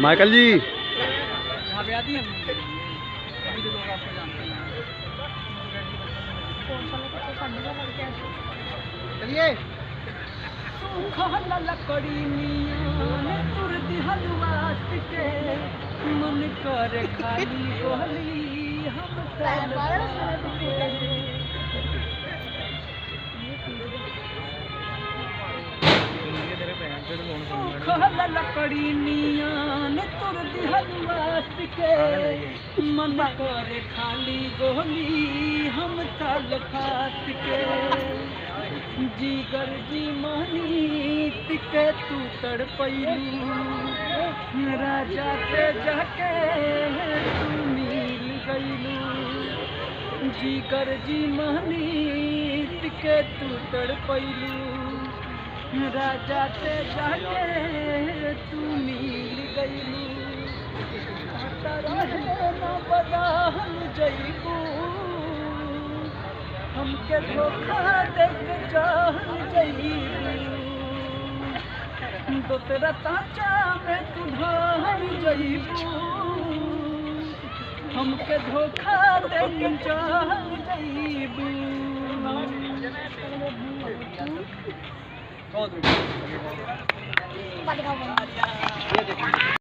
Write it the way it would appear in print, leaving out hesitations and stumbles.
Michael जी चलिए लकड़ी मन कर खाली गोली हम लकड़ी नियान तुर दिहल वास्त के मन कर खाली गोली हम तल फात के जीगर जी मानी तिके तू तड़पैलू राजा से जाके तू मिल गईलू जीगर जी मानी तिके तू तड़पैलू राजा से जाके तू मिल गईलू ना बदल जईबू हमके धोखा देके जान जईबू दोसरा ताचा में तू ढाल जईबू हमके धोखा देके जान जईबू